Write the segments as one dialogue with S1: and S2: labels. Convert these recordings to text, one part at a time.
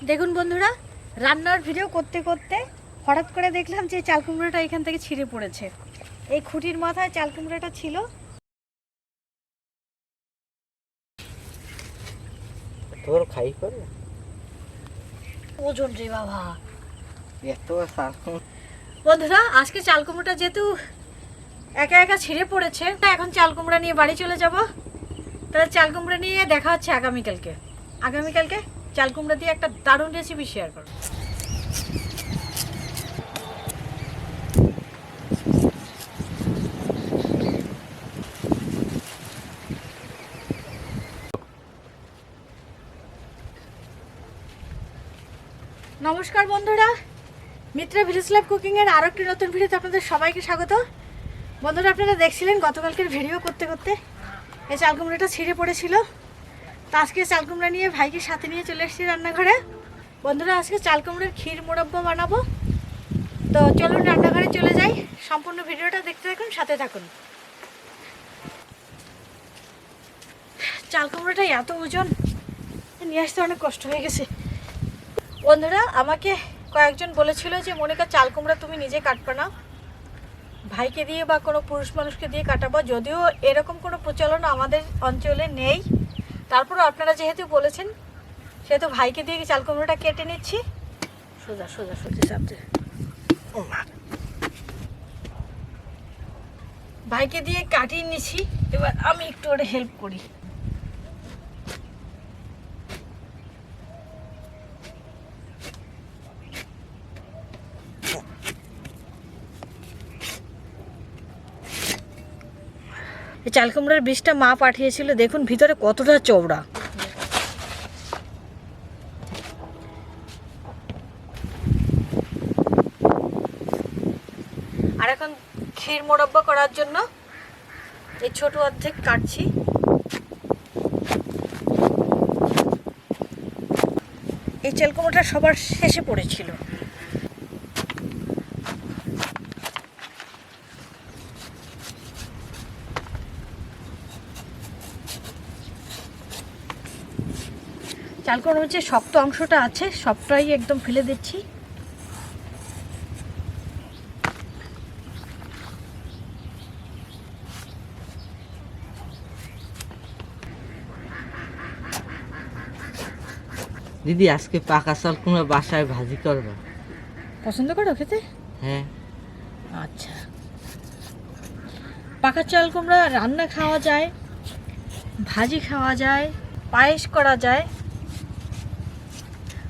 S1: দেখুন বন্ধুরা, রান্নার ভিডিও করতে করতে হঠাৎ করে দেখলাম যে চাল কুমড়োটা এখান থেকে ছিঁড়ে পড়েছে। এই খুঁটির মাথায় চাল কুমড়োটা ছিল।
S2: তোর খাই করে
S1: ওজন রে বাবা।
S2: এত চাল
S1: বন্ধুরা, আজকে চাল কুমড়োটা যেহেতু একা একা ছিঁড়ে পড়েছে, তা এখন চাল কুমড়া নিয়ে বাড়ি চলে যাব। তাহলে চাল কুমড়া নিয়ে দেখা হচ্ছে আগামীকালকে চাল কুমড়া দিয়ে একটা দারুণ রেসিপি শেয়ার করব। নমস্কার বন্ধুরা, মিত্রা ভিলেজ লাইফ কুকিংয়ের আরও একটি নতুন ভিডিওতে আপনাদের সবাইকে স্বাগত। বন্ধুরা, আপনারা দেখছিলেন গতকালকের ভিডিও করতে করতে এই চাল কুমড়োটা ছিঁড়ে পড়েছিল। তো আজকে চাল কুমড়া নিয়ে ভাইকে সাথে নিয়ে চলে এসেছি রান্নাঘরে। বন্ধুরা, আজকে চাল কুমড়োর ক্ষীর মুরব্বা বানাবো। তো চলুন রান্নাঘরে চলে যাই, সম্পূর্ণ ভিডিওটা দেখতে থাকুন, সাথে থাকুন। চাল কুমড়োটা এত ওজন, নিয়ে আসতে অনেক কষ্ট হয়ে গেছে। বন্ধুরা, আমাকে কয়েকজন বলেছিল যে মনিকা, চাল কুমড়া তুমি নিজে কাটবে না, ভাইকে দিয়ে বা কোনো পুরুষ মানুষকে দিয়ে কাটাবো। যদিও এরকম কোনো প্রচলন আমাদের অঞ্চলে নেই, তারপরও আপনারা যেহেতু বলেছেন সেহেতু ভাইকে দিয়ে চাল কুমড়োটা কেটে নিচ্ছি। সোজা সোজা সোজা চাপতে, ভাইকে দিয়ে কাটিয়ে নিচ্ছি। এবার আমি একটু ওটা হেল্প করি। এই চাল কুমড়ার বীজটা মা পাঠিয়েছিল, দেখুন ভিতরে কতটা চওড়া। আর এখন ক্ষীর মুরব্বা করার জন্য এই ছোট অর্ধেক কাটছি। এই চাল কুমড়োটা সবার শেষে পড়েছিল। চাল কুমড়োর যে শক্ত অংশটা আছে সবটাই একদম ফেলে দিচ্ছি।
S2: দিদি, আজকে পাকা চাল কুমড়া বাসায় ভাজি করবো।
S1: পছন্দ করো খেতে?
S2: হ্যাঁ।
S1: আচ্ছা, পাকা চাল কুমড়া রান্না খাওয়া যায়, ভাজি খাওয়া যায়, পায়েস করা যায়।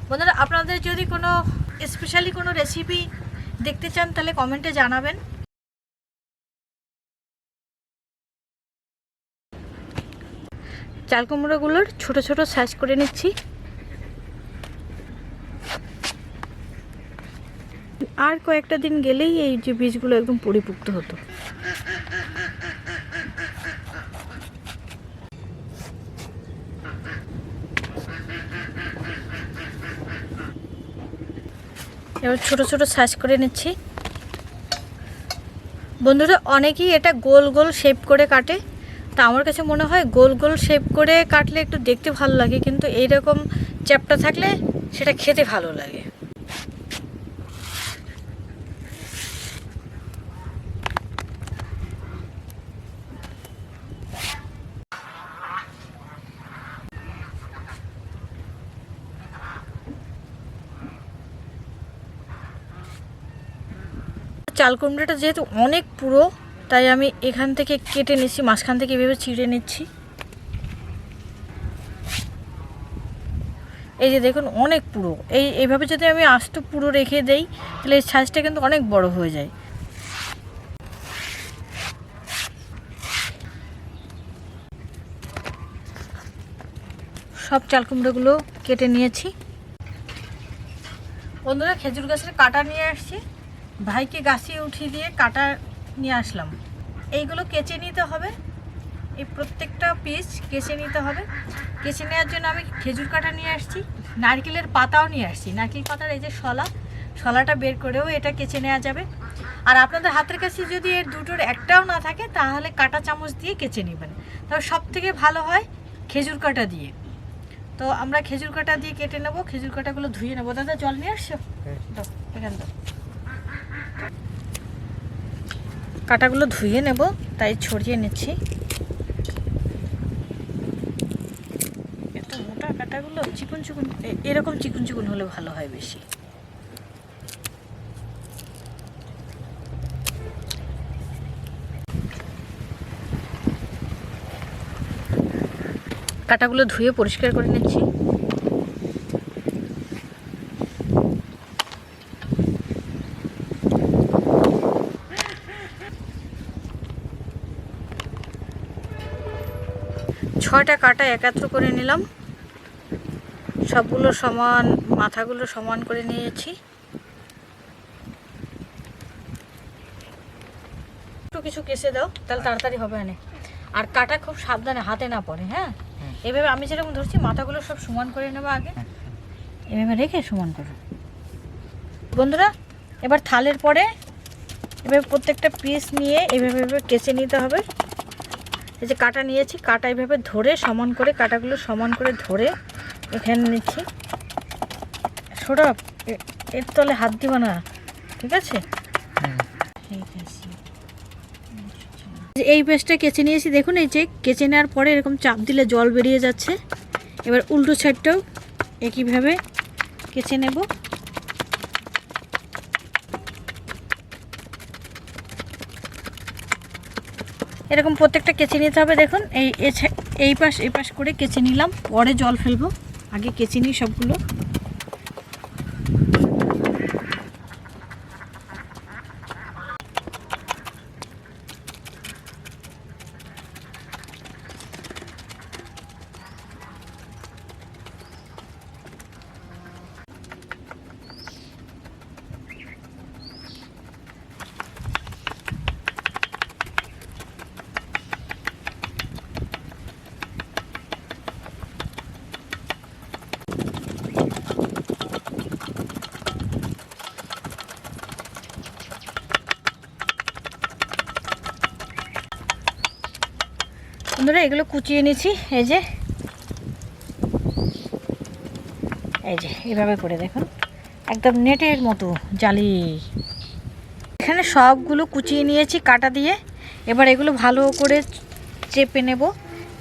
S1: বন্ধুরা, আপনাদের যদি কোনো স্পেশালি কোনো রেসিপি দেখতে চান তাহলে কমেন্টে জানাবেন। চাল কুমড়োগুলোর ছোট ছোট সাইজ করে নিচ্ছি। আর কয়েকটা দিন গেলেই এই যে বীজগুলো একদম পরিপুক্ত হতো। এবার ছোট ছোট সাইজ করে নিচ্ছি। বন্ধুরা, অনেকেই এটা গোল গোল শেপ করে কাটে, তা আমার কাছে মনে হয় গোল গোল শেপ করে কাটলে একটু দেখতে ভালো লাগে, কিন্তু এইরকম চ্যাপটা থাকলে সেটা খেতে ভালো লাগে। চাল কুমড়োটা যেহেতু অনেক পুরো, তাই আমি এখান থেকে কেটে নিচ্ছি, মাঝখান থেকে এভাবে চিড়ে নিচ্ছি। এই যে দেখুন, অনেক পুরো। এইভাবে যদি আমি আস্ত পুরো রেখে দেই তাহলে এই সাইজটা কিন্তু অনেক বড় হয়ে যায়। সব চাল কুমড়োগুলো কেটে নিয়েছি। বন্ধুরা, খেজুর গাছের কাটা নিয়ে আসছি, ভাইকে গাছে উঠিয়ে দিয়ে কাটা নিয়ে আসলাম। এইগুলো কেচে নিতে হবে, এই প্রত্যেকটা পিস কেচে নিতে হবে। কেচে নেওয়ার জন্য আমি খেজুর কাটা নিয়ে আসছি, নারকেলের পাতাও নিয়ে আসছি। নারকেল পাতার এই যে শলা, শলাটা বের করেও এটা কেচে নেওয়া যাবে। আর আপনাদের হাতের কাছে যদি এর দুটোর একটাও না থাকে তাহলে কাঁটা চামচ দিয়ে কেচে নেবেন। তবে সব থেকে ভালো হয় খেজুর কাঁটা দিয়ে। তো আমরা খেজুর কাঁটা দিয়ে কেটে নেবো। খেজুর কাঁটাগুলো ধুয়ে নেবো। দাদা জল নিয়ে আসছো? দাও এখানে দাও। কাঁটাগুলো ধুয়ে নেব, তাই ছড়িয়ে নিচ্ছি। এত মোটা কাঁটাগুলো, চিকন চিকন, এরকম চিকন চিকন হলে ভালো হয় বেশি। কাঁটাগুলো ধুয়ে পরিষ্কার করে নিচ্ছি। ছয়টা কাঁটা একাত্র করে নিলাম, সবগুলো সমান, মাথাগুলো সমান করে নিয়েছি। একটু কিছু কেসে দাও, তাহলে তাড়াতাড়ি হবে না। আর কাটা খুব সাবধানে, হাতে না পড়ে। হ্যাঁ, এভাবে আমি যেরকম ধরছি মাথাগুলো সব সমান করে নেবো আগে, এভাবে রেখে সমান করো বন্ধুরা। এবার থালের পরে এভাবে প্রত্যেকটা পিস নিয়ে এভাবে কেচে নিতে হবে। এই যে কাটা নিয়েছি, কাটা এভাবে ধরে সমান করে, কাটাগুলো সমান করে ধরে এখানে নিচ্ছি। সৌরভ, এর তলে হাত দিব না, ঠিক আছে? এই পেস্টটা কেচে নিয়েছি, দেখুন। এই যে কেচে নেওয়ার পরে এরকম চাপ দিলে জল বেরিয়ে যাচ্ছে। এবার উল্টো সাইডটাও একইভাবে কেচে নেব। এরকম প্রত্যেকটা কেচে নিতে হবে। দেখুন এই পাশ করে কেচে নিলাম, পরে জল ফেলবো, আগে কেচে নিই সবগুলো। বন্ধুরা এগুলো কুচিয়ে নিয়েছি। এই যে এইভাবে করে দেখুন, একদম নেটের মতো জালি। এখানে সবগুলো কুচিয়ে নিয়েছি কাটা দিয়ে। এবার এগুলো ভালো করে চেপে নেব।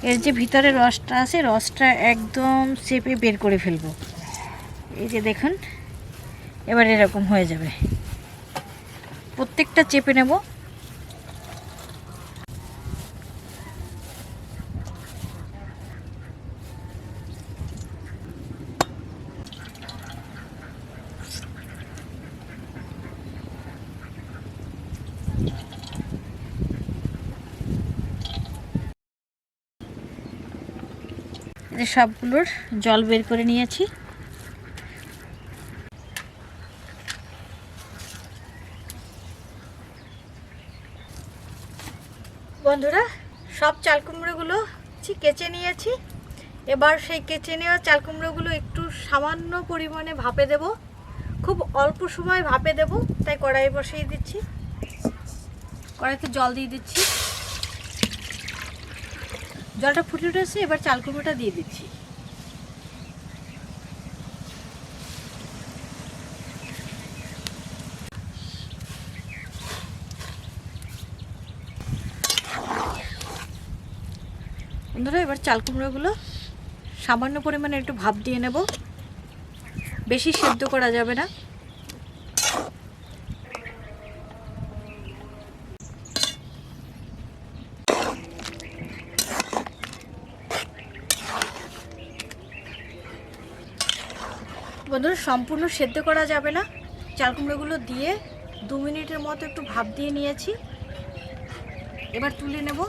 S1: এর যে ভিতরে রসটা আছে, রসটা একদম চেপে বের করে ফেলবো। এই যে দেখুন, এবার এরকম হয়ে যাবে। প্রত্যেকটা চেপে নেব। সবগুলোর জল বের করে নিয়েছি। বন্ধুরা সব চাল কুমড়োগুলো কেচে নিয়েছি। এবার সেই কেচে নেওয়া চাল কুমড়োগুলো একটু সামান্য পরিমাণে ভাপে দেব। খুব অল্প সময় ভাপে দেব, তাই কড়াই বসিয়ে দিচ্ছি। কড়াইতে জল দিয়ে দিচ্ছি। জলটা ফুটে উঠেছে, এবার চাল কুমড়োটা দিয়ে দিচ্ছি। বন্ধুরা এবার চাল কুমড়োগুলো সামান্য পরিমাণে একটু ভাপ দিয়ে নেব, বেশি সেদ্ধ করা যাবে না। বন্ধুরা সম্পূর্ণ সেদ্ধ করা যাবে না। চাল কুমড়োগুলো দিয়ে 2 মিনিটের মতো একটু ভাপ দিয়ে নিয়েছি। এবার তুলে নেব।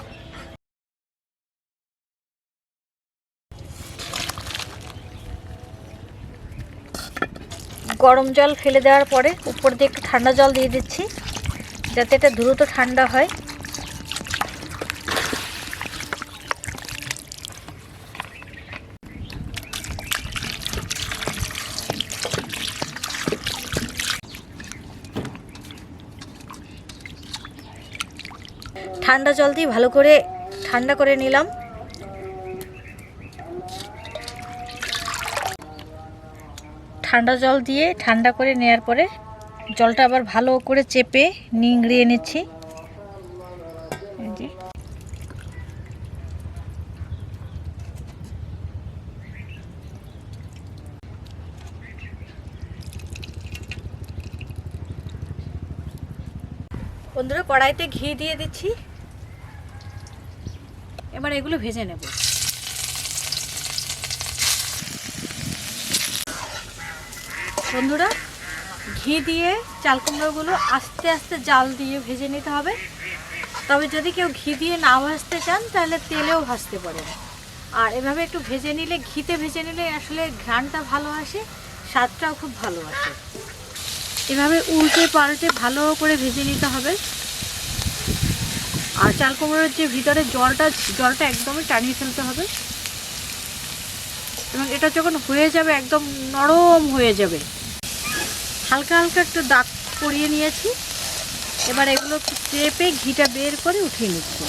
S1: গরম জল ফেলে দেওয়ার পরে উপর দিয়ে একটু ঠান্ডা জল দিয়ে দিচ্ছি, যাতে এটা দ্রুত ঠান্ডা হয়। ঠান্ডা জল দিয়ে ভালো করে ঠান্ডা করে নিলাম। ঠান্ডা জল দিয়ে ঠান্ডা করে নেওয়ার পরে জলটা আবার ভালো করে চেপে নিংড়িয়ে নিচ্ছি। বন্ধুরা কড়াইতে ঘি দিয়ে দিচ্ছি, এবার এগুলো ভেজে নেব। বন্ধুরা ঘি দিয়ে চাল কুমড়োগুলো আস্তে আস্তে জাল দিয়ে ভেজে নিতে হবে। তবে যদি কেউ ঘি দিয়ে না ভাজতে চান তাহলে তেলেও ভাজতে পারেন। আর এভাবে একটু ভেজে নিলে, ঘিতে ভেজে নিলে আসলে ঘ্রাণটা ভালো আসে, স্বাদটাও খুব ভালো আসে। এভাবে উল্টে পাল্টে ভালো করে ভেজে নিতে হবে। আর চাল কুমড়োর যে ভিতরে জলটা একদমই টানিয়ে ফেলতে হবে। এবং এটা যখন হয়ে যাবে একদম নরম হয়ে যাবে, হালকা হালকা একটু দাগ পরিয়ে নিয়েছি। এবার এগুলো একটু চেপে ঘিটা বের করে উঠিয়ে নিচ্ছি।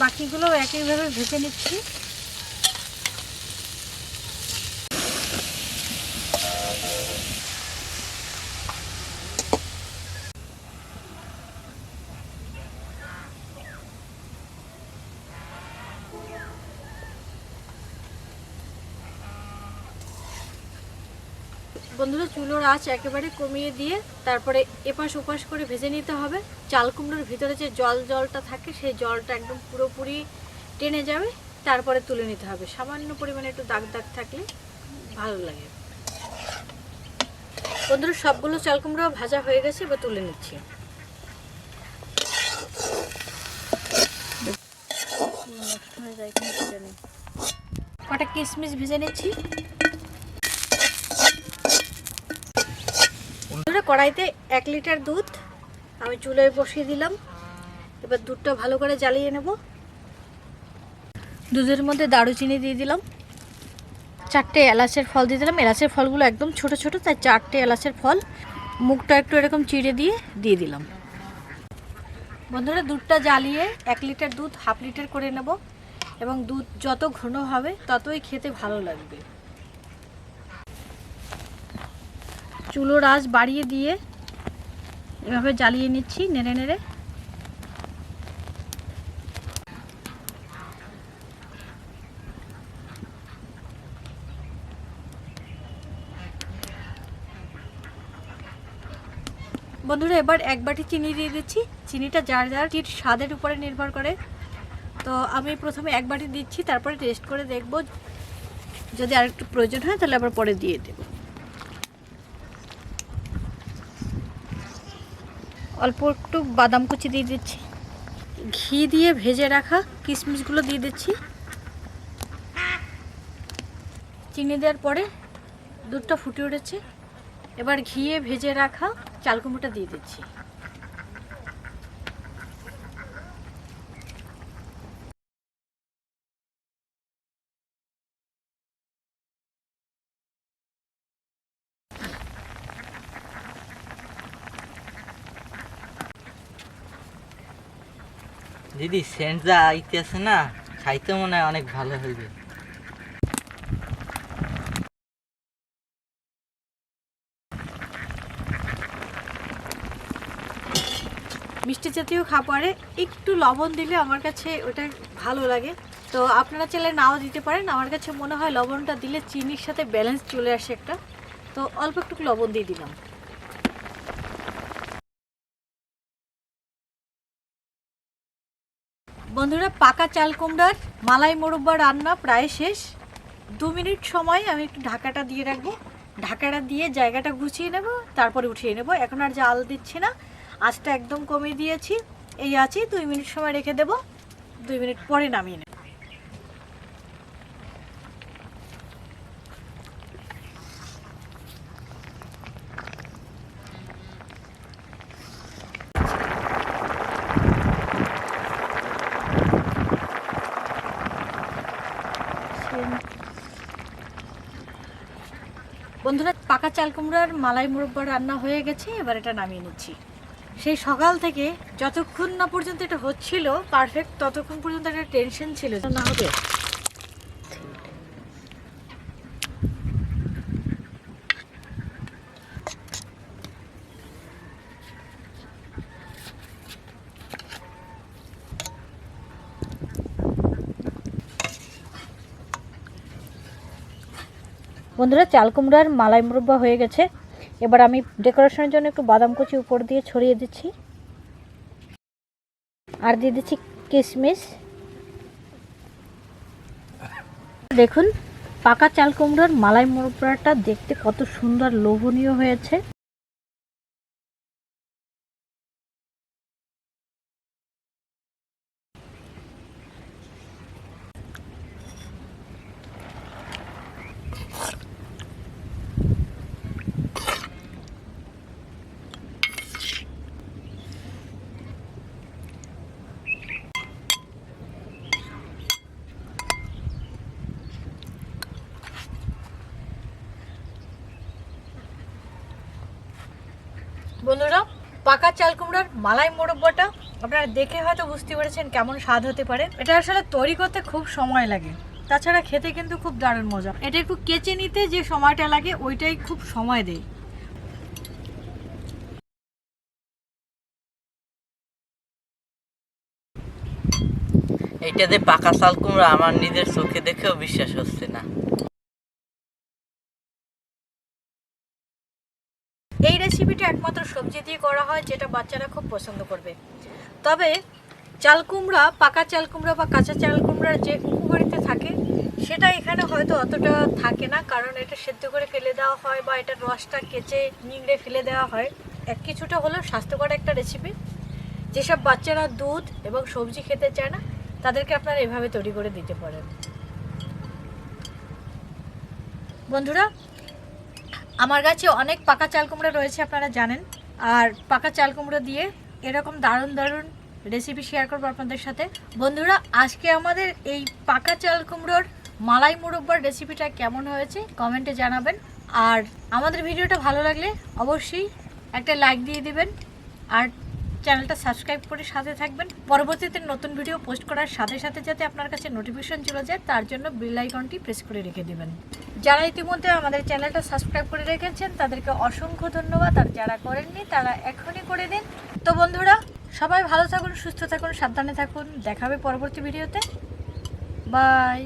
S1: বাকিগুলো একইভাবে ভেজে নিচ্ছি। বন্ধুরা চুলোর আঁচ একেবারে কমিয়ে দিয়ে তারপরে এপাশ ওপাশ করে ভেজে নিতে হবে। চাল কুমড়োর ভিতরে যে জলটা থাকে সেই জলটা একদম পুরোপুরি টেনে যাবে, তারপরে তুলে নিতে হবে। সামান্য পরিমাণে একটু দাগ দাগ থাকলে ভালো লাগে। বন্ধুরা সবগুলো চাল কুমড়ো ভাজা হয়ে গেছে, এবার তুলে নিচ্ছি। কটা কিশমিশ ভেজে নিচ্ছি। কড়াইতে 1 লিটার দুধ আমি চুলায় বসিয়ে দিলাম। এবার দুধটা ভালো করে জ্বালিয়ে নেব। দুধের মধ্যে দারুচিনি দিয়ে দিলাম, 4টে এলাচের ফল দিয়ে দিলাম। এলাচের ফলগুলো একদম ছোট ছোট, তাই 4টে এলাচের ফল মুখটা একটু এরকম চিড়ে দিয়ে দিলাম। বন্ধুরা দুধটা জ্বালিয়ে 1 লিটার দুধ হাফ লিটার করে নেব। এবং দুধ যত ঘন হবে ততই খেতে ভালো লাগবে। চুলোর আঁচ বাড়িয়ে দিয়ে এভাবে জ্বালিয়ে নিচ্ছি নেড়ে নেড়ে। বন্ধুরা এবার 1 বাটি চিনি দিয়ে দিচ্ছি। চিনিটা যার যার স্বাদের উপরে নির্ভর করে। তো আমি প্রথমে 1 বাটি দিচ্ছি, তারপরে টেস্ট করে দেখব, যদি আর একটু প্রয়োজন হয় তাহলে আবার পরে দিয়ে দেব। অল্প একটু বাদাম কুচি দিয়ে দিচ্ছি। ঘি দিয়ে ভেজে রাখা কিশমিশগুলো দিয়ে দিচ্ছি। চিনি দেওয়ার পরে দুধটা ফুটে উঠেছে, এবার ঘিয়ে ভেজে রাখা চাল কুমড়োটা দিয়ে দিচ্ছি।
S2: দিদি সেন্ট যা আইতেছে না, খাইতে মনে হয় অনেক ভালো হইবে।
S1: মিষ্টি জাতীয় খাবারে একটু লবণ দিলে আমার কাছে ওটা ভালো লাগে। তো আপনারা চাইলে নাও দিতে পারেন। আমার কাছে মনে হয় লবণটা দিলে চিনির সাথে ব্যালেন্স চলে আসে একটা। তো অল্প একটু লবণ দিয়ে দিলাম। বন্ধুরা পাকা চাল কুমড়ার মালাই মুরব্বা রান্না প্রায় শেষ। 2 মিনিট সময় আমি একটু ঢাকাটা দিয়ে রাখবো। ঢাকাটা দিয়ে জায়গাটা গুছিয়ে নেব, তারপরে উঠিয়ে নেব। এখন আর জাল দিচ্ছি না, আঁচটা একদম কমিয়ে দিয়েছি। এই আছে 2 মিনিট সময় রেখে দেব, 2 মিনিট পরে নামিয়ে নেব। চাল কুমড়ার মালাই মুরব্বা রান্না হয়ে গেছে, এবার এটা নামিয়ে নিচ্ছি। সেই সকাল থেকে যতক্ষণ না পর্যন্ত এটা হচ্ছিল পারফেক্ট, ততক্ষণ পর্যন্ত একটা টেনশন ছিল না হবে। বন্ধুরা, চাল কুমড়ার মালাই মুরব্বা হয়ে গেছে। এবার আমি ডেকোরেশনের জন্য একটু বাদাম কুচি উপর দিয়ে ছড়িয়ে দিচ্ছি, আর দিয়ে দিচ্ছি কিশমিশ। দেখুন পাকা চাল কুমড়োর মালাই মুরব্বাটা দেখতে কত সুন্দর লোভনীয় হয়েছে। বন্ধুরা, পাকা চাল কুমড়ার মালাই মুরব্বাটা আপনারা দেখে হয়তো বুঝতে পেরেছেন কেমন স্বাদ হতে পারে। এটা আসলে তৈরি করতে খুব সময় লাগে, তাছাড়া খেতে কিন্তু খুব দারুণ মজা। এটা একটু কেচে নিতে যে সময়টা লাগে ওইটাই খুব সময় দেয়।
S2: এইটাতে পাকা চাল কুমড়া আমার নিজের চোখে দেখেও বিশ্বাস হচ্ছে না।
S1: এই রেসিপিটা একমাত্র সবজি দিয়ে করা হয়, যেটা বাচ্চারা খুব পছন্দ করবে। তবে চাল কুমড়া, পাকা চাল কুমড়া বা কাঁচা চাল কুমড়ার যে উপকারিতা থাকে সেটা এখানে হয়তো অতটা থাকে না, কারণ এটা সেদ্ধ করে ফেলে দেওয়া হয় বা এটার রসটা কেচে নিংড়ে ফেলে দেওয়া হয়। কিছুটা হলেও স্বাস্থ্যকর একটা রেসিপি। যেসব বাচ্চারা দুধ এবং সবজি খেতে চায় না তাদেরকে আপনারা এভাবে তৈরি করে দিতে পারেন। বন্ধুরা, আমার কাছে অনেক পাকা চাল কুমড়া রয়েছে আপনারা জানেন, আর পাকা চাল কুমড়ো দিয়ে এরকম দারুণ দারুণ রেসিপি শেয়ার করবো আপনাদের সাথে। বন্ধুরা, আজকে আমাদের এই পাকা চাল কুমড়োর মালাই মুরব্বার রেসিপিটা কেমন হয়েছে কমেন্টে জানাবেন। আর আমাদের ভিডিওটা ভালো লাগলে অবশ্যই একটা লাইক দিয়ে দিবেন, আর চ্যানেলটা সাবস্ক্রাইব করে সাথে থাকবেন। পরবর্তীতে নতুন ভিডিও পোস্ট করার সাথে সাথে যাতে আপনার কাছে নোটিফিকেশন চলে যায় তার জন্য বেল আইকনটি প্রেস করে রেখে দিবেন। যারা ইতিমধ্যে আমাদের চ্যানেলটা সাবস্ক্রাইব করে রেখেছেন তাদেরকে অসংখ্য ধন্যবাদ, আর যারা করেননি তারা এখনই করে দিন। তো বন্ধুরা, সবাই ভালো থাকুন, সুস্থ থাকুন, সাবধানে থাকুন। দেখা হবে পরবর্তী ভিডিওতে। বাই।